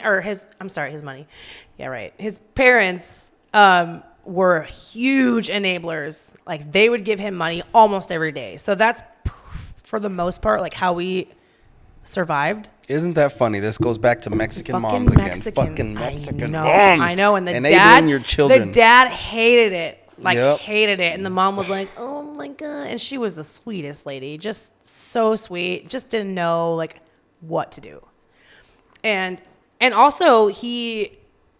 Yeah, right. His parents were huge enablers. Like they would give him money almost every day. So that's for the most part like how we survived. Isn't that funny? This goes back to Mexican moms again. Fucking Mexican moms. I know. And the enabling your children. The dad hated it. Hated it. And the mom was like, oh my God. And she was the sweetest lady. Just so sweet. Just didn't know like what to do. And also he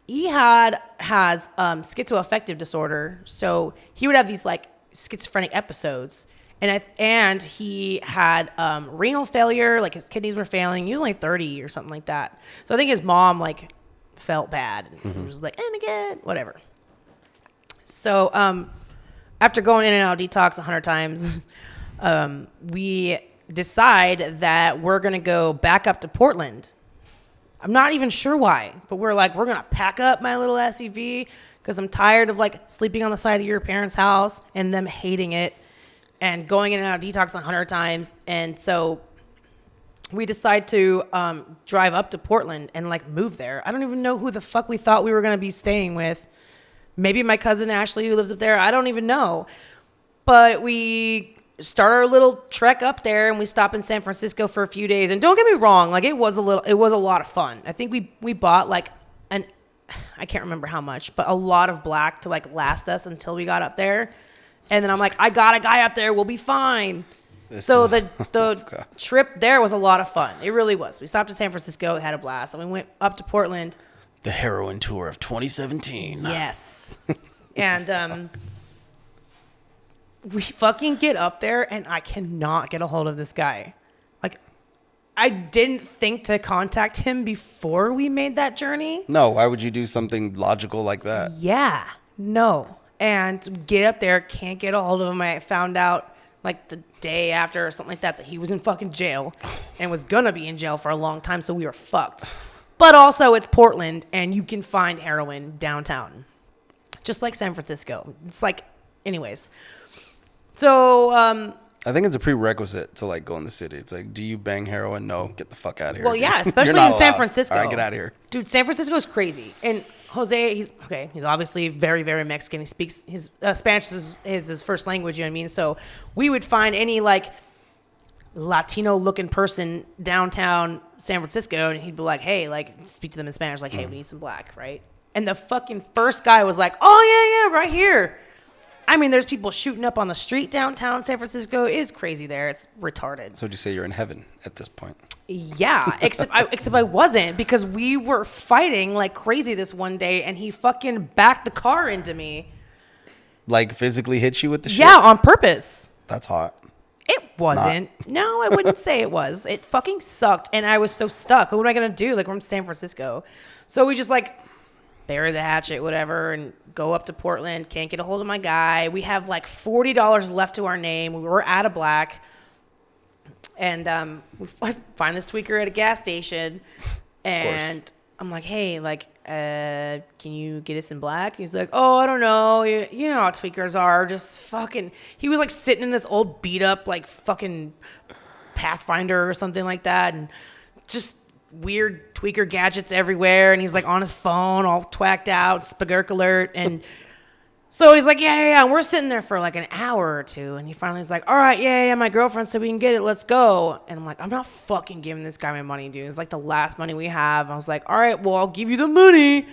has schizoaffective disorder. So he would have these like schizophrenic episodes. And he had renal failure, like his kidneys were failing. He was only 30 or something like that. So I think his mom like felt bad and was like, and again, whatever. So after going in and out of detox 100 times, we decide that we're gonna go back up to Portland. I'm not even sure why, but we're gonna pack up my little SUV because I'm tired of like sleeping on the side of your parents' house and them hating it. And going in and out of detox 100 times. And so we decide to drive up to Portland and like move there. I don't even know who the fuck we thought we were going to be staying with. Maybe my cousin Ashley who lives up there. I don't even know. But we start our little trek up there and we stop in San Francisco for a few days. And don't get me wrong, like it was a lot of fun. I think we bought like I can't remember how much, but a lot of black to like last us until we got up there. And then I'm like, I got a guy up there. We'll be fine. The trip there was a lot of fun. It really was. We stopped in San Francisco, had a blast. And we went up to Portland. The Heroin tour of 2017. Yes. And we fucking get up there and I cannot get a hold of this guy. Like, I didn't think to contact him before we made that journey. No, why would you do something logical like that? Yeah. No. And get up there, can't get a hold of him. I found out like the day after or something like that he was in fucking jail and was gonna be in jail for a long time. So we were fucked. But also it's Portland and you can find heroin downtown, just like San Francisco. It's like, anyways. So I think it's a prerequisite to like go in the city. It's like, do you bang heroin? No, get the fuck out of here. Well, yeah, especially in San Francisco. All right, get out of here, dude. San Francisco is crazy. And Jose, he's obviously very, very Mexican. He speaks his Spanish is his first language, you know what I mean? So we would find any like Latino looking person downtown San Francisco and he'd be like, hey, like speak to them in Spanish, like, hey, we need some black, right? And the fucking first guy was like, oh yeah, right here. I mean, there's people shooting up on the street downtown San Francisco. It is crazy there. It's retarded. So would you say you're in heaven at this point? Yeah, except I wasn't because we were fighting like crazy this one day and he fucking backed the car into me. Like physically hit you with the shit? Yeah, on purpose. That's hot. It wasn't. No, I wouldn't say it was. It fucking sucked and I was so stuck. What am I going to do? Like we're in San Francisco. So we just like bury the hatchet, whatever, and go up to Portland. Can't get a hold of my guy. We have like $40 left to our name. We were out of black. And we find this tweaker at a gas station, and I'm like, hey, like, can you get us in black? He's like, oh, I don't know. You know how tweakers are. Just fucking. He was like sitting in this old beat up, like fucking Pathfinder or something like that, and just weird tweaker gadgets everywhere. And he's like on his phone, all twacked out, spagurk alert, and. So he's like, yeah. And we're sitting there for like an hour or two. And he finally is like, all right, yeah. My girlfriend said we can get it. Let's go. And I'm like, I'm not fucking giving this guy my money, dude. It's like the last money we have. I was like, all right, well, I'll give you the money,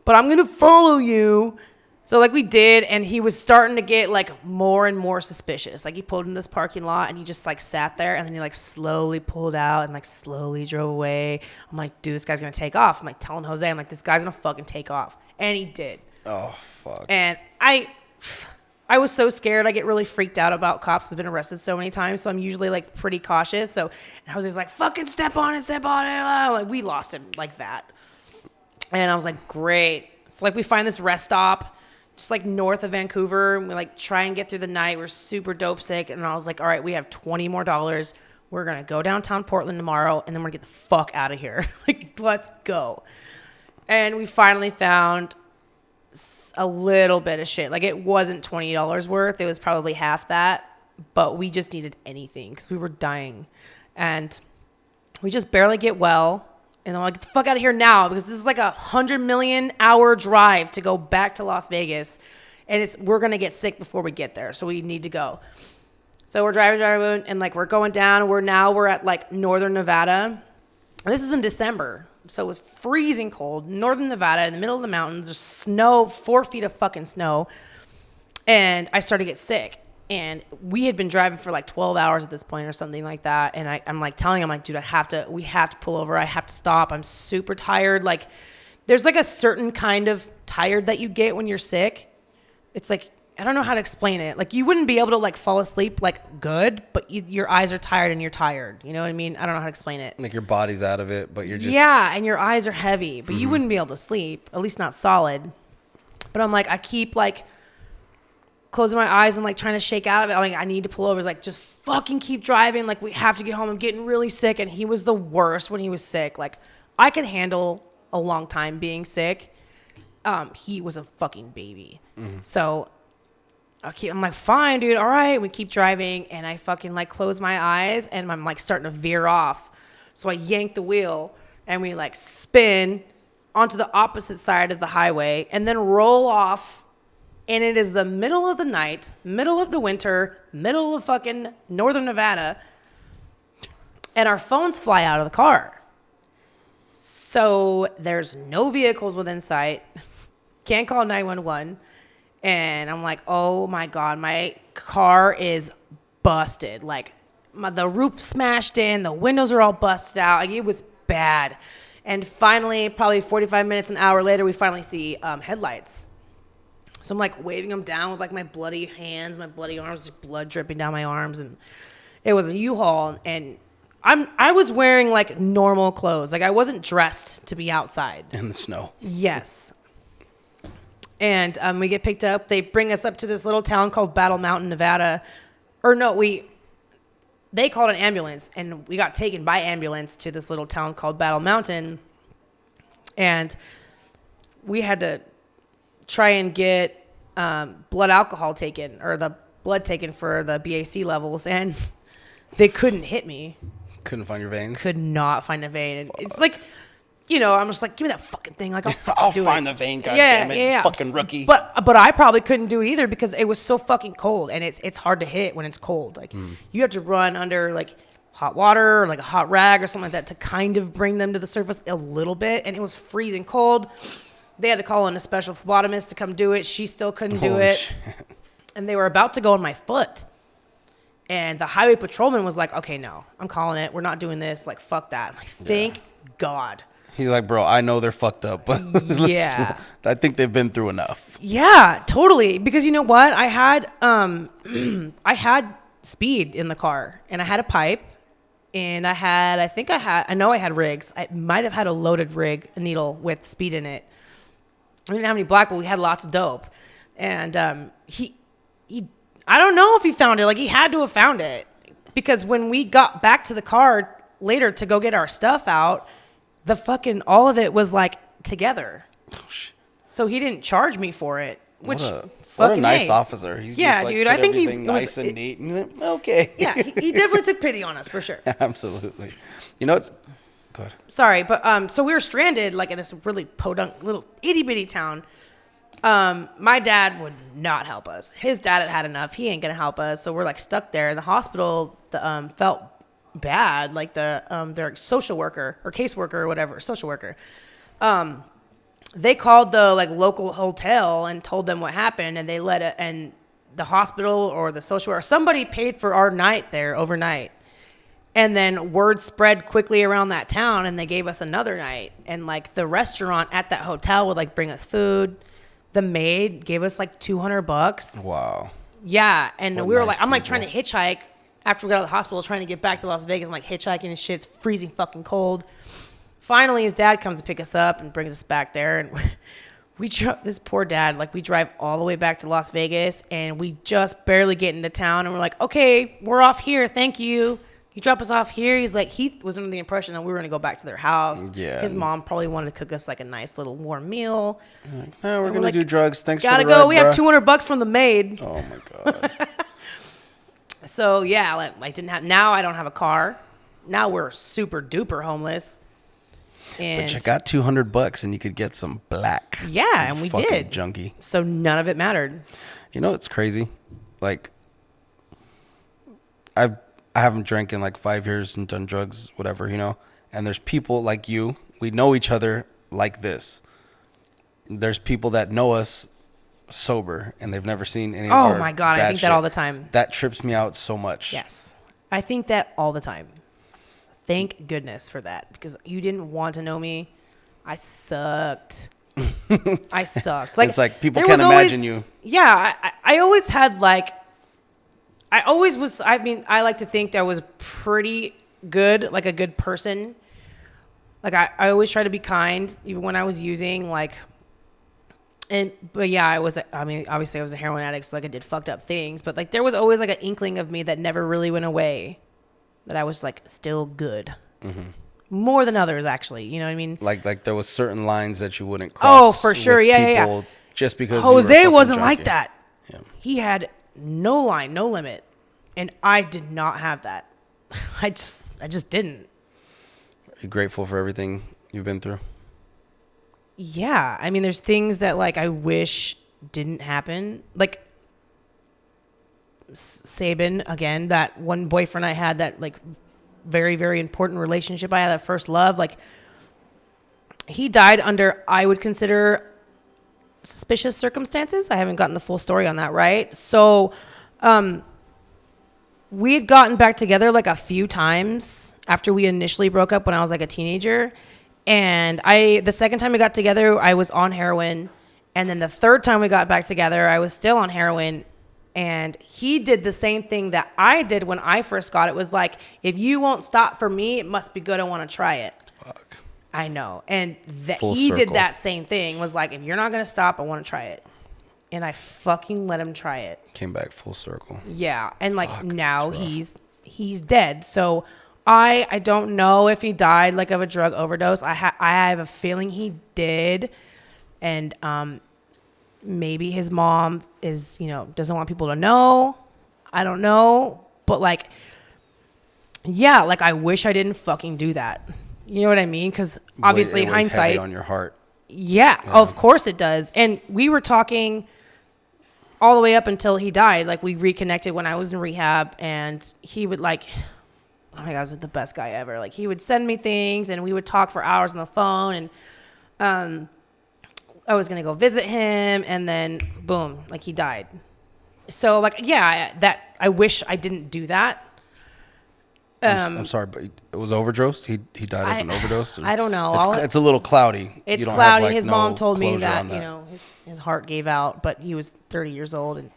but I'm going to follow you. So like we did. And he was starting to get like more and more suspicious. Like he pulled in this parking lot and he just like sat there. And then he like slowly pulled out and like slowly drove away. I'm like, dude, this guy's going to take off. I'm like telling Jose, I'm like, this guy's going to fucking take off. And he did. Oh, fuck. And I was so scared. I get really freaked out about cops who've been arrested so many times. So I'm usually like pretty cautious. So and I was just like, fucking step on it. Like we lost him like that. And I was like, great. So like we find this rest stop just like north of Vancouver. And we like try and get through the night. We're super dope sick. And I was like, all right, we have $20 more. We're going to go downtown Portland tomorrow. And then we're going to get the fuck out of here. Like, let's go. And we finally found a little bit of shit. Like, it wasn't $20 worth. It was probably half that. But we just needed anything because we were dying. And we just barely get well. And I'm like, get the fuck out of here now, because this is like 100 million hour drive to go back to Las Vegas. And we're going to get sick before we get there. So we need to go. So we're driving, and like we're going down. We're at like northern Nevada. And this is in December. So it was freezing cold. Northern Nevada, in the middle of the mountains. There's snow, 4 feet of fucking snow. And I started to get sick. And we had been driving for like 12 hours at this point or something like that. And I'm like telling him, like, dude, we have to pull over. I have to stop. I'm super tired. Like, there's like a certain kind of tired that you get when you're sick. It's like, I don't know how to explain it. Like, you wouldn't be able to like fall asleep like good, but your eyes are tired and you're tired. You know what I mean? I don't know how to explain it. Like your body's out of it, but you're just... Yeah, and your eyes are heavy, but you wouldn't be able to sleep, at least not solid. But I'm like, I keep like closing my eyes and like trying to shake out of it. I'm like, I need to pull over. It's like, just fucking keep driving. Like, we have to get home. I'm getting really sick. And he was the worst when he was sick. Like, I could handle a long time being sick. He was a fucking baby. So I'm like, fine, dude. All right. We keep driving. And I fucking like close my eyes and I'm like starting to veer off. So I yank the wheel and we like spin onto the opposite side of the highway and then roll off. And it is the middle of the night, middle of the winter, middle of fucking northern Nevada. And our phones fly out of the car. So there's no vehicles within sight. Can't call 911. And I'm like, oh my God, my car is busted. Like, the roof smashed in, the windows are all busted out. Like, it was bad. And finally, probably 45 minutes, an hour later, we finally see headlights. So I'm like waving them down with like my bloody hands, my bloody arms, blood dripping down my arms. And it was a U-Haul. And I was wearing like normal clothes. Like, I wasn't dressed to be outside. In the snow. Yes. And we get picked up. They bring us up to this little town called Battle Mountain, Nevada. Or no, they called an ambulance. And we got taken by ambulance to this little town called Battle Mountain. And we had to try and get blood alcohol taken, or the blood taken for the BAC levels, and they couldn't hit me. Couldn't find your veins? Could not find a vein. And it's like, you know, I'm just like, give me that fucking thing. Like, I'll find the vein, goddammit, yeah. fucking rookie. But I probably couldn't do it either because it was so fucking cold, and it's hard to hit when it's cold. Like, you have to run under like hot water or like a hot rag or something like that to kind of bring them to the surface a little bit, and it was freezing cold. They had to call in a special phlebotomist to come do it. She still couldn't do it. Shit. And they were about to go on my foot. And the highway patrolman was like, okay, no, I'm calling it. We're not doing this. Like, fuck that. I'm like, thank God. He's like, bro, I know they're fucked up, but yeah, I think they've been through enough. Yeah, totally. Because you know what? I had I had speed in the car, and I had a pipe, and I know I had rigs. I might have had a loaded rig, a needle with speed in it. We didn't have any black, but we had lots of dope. And he I don't know if he found it. Like, he had to have found it. Because when we got back to the car later to go get our stuff out, the fucking, all of it was like together. Oh, shit. So he didn't charge me for it. Which, what a nice officer. He's yeah, just like, dude. I think he nice and neat. And like, okay. Yeah, he definitely took pity on us for sure. Absolutely. You know, it's good. Sorry, but so we were stranded like in this really podunk little itty bitty town. My dad would not help us. His dad had enough. He ain't gonna help us. So we're like stuck there. In the hospital, felt bad. Like their social worker or caseworker or whatever, social worker. They called the like local hotel and told them what happened, and they let it. And the hospital or the social worker, somebody paid for our night there overnight. And then word spread quickly around that town, and they gave us another night. And like the restaurant at that hotel would like bring us food. The maid gave us like $200. Wow. Yeah, and what we were nice like, I'm like people. trying to hitchhike after we got out of the hospital, trying to get back to Las Vegas. I'm like hitchhiking and shit. It's freezing fucking cold. Finally, his dad comes to pick us up and brings us back there, and we drove this poor dad. Like, we drive all the way back to Las Vegas, and we just barely get into town, and we're like, okay, we're off here. Thank you. He dropped us off here. He's like, he was under the impression that we were going to go back to their house. Yeah. His mom probably wanted to cook us like a nice little warm meal. No, we're going like, to do drugs. Thanks for Gotta the go. ride, We bruh. have $200 from the maid. Oh my God. So yeah, now I don't have a car. Now we're super duper homeless. And But you got $200 and you could get some black. Yeah, and we fucking did. Junkie. So none of it mattered. You know it's crazy? Like, I haven't drank in like 5 years and done drugs, whatever, you know. And there's people like you. We know each other like this. There's people that know us sober and they've never seen any. Of our My God, I bad think shit. that all the time. That trips me out so much. Yes, I think that all the time. Thank goodness for that, because you didn't want to know me. I sucked. I sucked. It's like people can't imagine you. Yeah, I always had like, I always was. I mean, I like to think that I was pretty good, like a good person. Like I always try to be kind, even when I was using. Like, but yeah, I was. I mean, obviously I was a heroin addict, so like I did fucked up things. But like there was always like an inkling of me that never really went away. That I was like still good, more than others actually. You know what I mean? Like there was certain lines that you wouldn't cross. Oh, for sure. With Yeah. people just because Jose you were a wasn't fucking like junkie. that. Yeah. He had no line, no limit, and I did not have that. I just didn't. Are you grateful for everything you've been through? Yeah, I mean, there's things that like I wish didn't happen. Like Sabin, again, that one boyfriend I had, that like very, very important relationship I had, that first love, like he died under, I would consider, suspicious circumstances. I haven't gotten the full story on that, right? So we had gotten back together like a few times after we initially broke up when I was like a teenager. And the second time we got together, I was on heroin. And then the third time we got back together, I was still on heroin. And he did the same thing that I did when I first got it. Was like, if you won't stop for me, it must be good. I want to try it. Fuck. I know. And Full he did circle. that same thing. Was like, if you're not going to stop, I want to try it. And I fucking let him try it. Came back full circle. Yeah. And like Fuck, now that's rough. he's dead. So I don't know if he died like of a drug overdose. I have a feeling he did. And maybe his mom is, doesn't want people to know. I don't know. But like, yeah, like I wish I didn't fucking do that. You know what I mean? Because obviously It weighs hindsight. heavy on your heart. Yeah, of course it does. And we were talking all the way up until he died. Like we reconnected when I was in rehab, and he would like, oh my God, he was the best guy ever. Like he would send me things and we would talk for hours on the phone, and I was going to go visit him, and then boom, like he died. So like, yeah, I wish I didn't do that. I'm sorry, but it was overdose. He died of an overdose. I don't know. It's a little cloudy. It's You don't cloudy. have, like, His no mom told me closure that, on that. his heart gave out, but he was 30 years old, and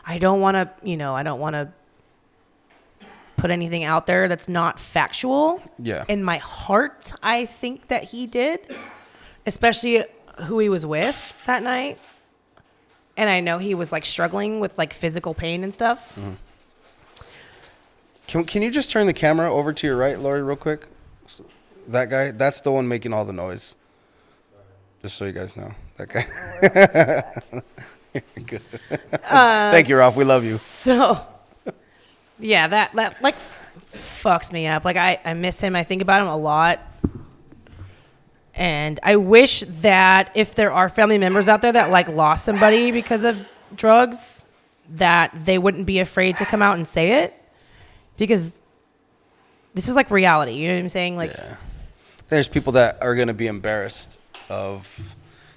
I don't want to, put anything out there that's not factual. Yeah. In my heart, I think that he did, especially who he was with that night. And I know he was like struggling with like physical pain and stuff. Mm-hmm. Can you just turn the camera over to your right, Lori, real quick? That guy, that's the one making all the noise. Just so you guys know. That guy. Good. Thank you, Ralph. We love you. So, yeah, that like fucks me up. Like I miss him. I think about him a lot. And I wish that if there are family members out there that like lost somebody because of drugs, that they wouldn't be afraid to come out and say it, because this is like reality. You know what I'm saying? Like, Yeah. There's people that are going to be embarrassed of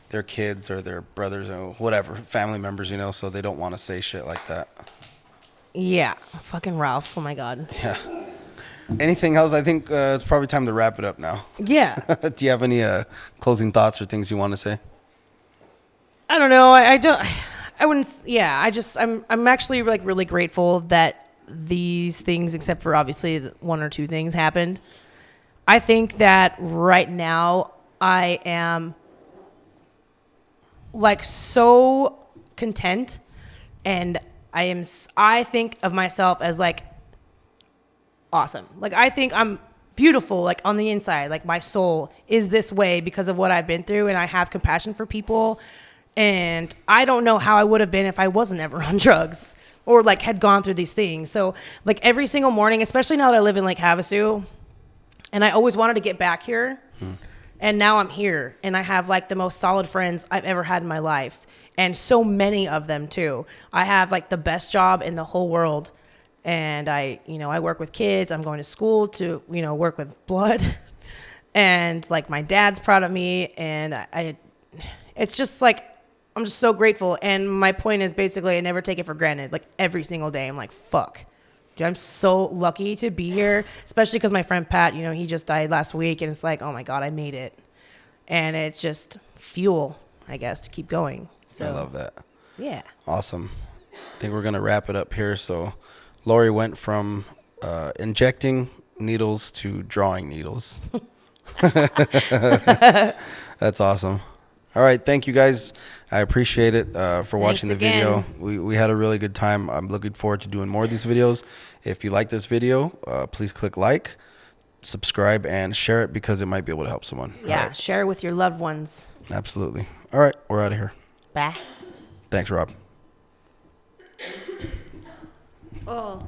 their kids or their brothers or whatever, family members, so they don't want to say shit like that. yeah, fucking Ralph. Oh my God. Yeah. Anything else? I think it's probably time to wrap it up now. Yeah. Do you have any closing thoughts or things you want to say? I don't know. I don't. I wouldn't. Yeah. I'm actually like really grateful that these things, except for obviously one or two things, happened. I think that right now I am like so content, and I think of myself as like awesome. Like, I think I'm beautiful, like on the inside. Like, my soul is this way because of what I've been through, and I have compassion for people. And I don't know how I would have been if I wasn't ever on drugs or like had gone through these things. So like every single morning, especially now that I live in Lake Havasu, and I always wanted to get back here. And now I'm here, and I have like the most solid friends I've ever had in my life, and so many of them too. I have like the best job in the whole world, and I work with kids. I'm going to school to, work with blood, and like my dad's proud of me, and it's just like, I'm just so grateful. And my point is basically I never take it for granted. Like every single day I'm like, fuck. Dude, I'm so lucky to be here, especially because my friend Pat, he just died last week, and it's like, oh my God, I made it. And it's just fuel, I guess, to keep going. So I love that. Yeah. Awesome. I think we're going to wrap it up here. So Lori went from injecting needles to drawing needles. That's awesome. All right. Thank you, guys. I appreciate it for watching the video. We had a really good time. I'm looking forward to doing more of these videos. If you like this video, please click like, subscribe, and share it because it might be able to help someone. Yeah. Right. Share it with your loved ones. Absolutely. All right. We're out of here. Bye. Thanks, Rob. Oh.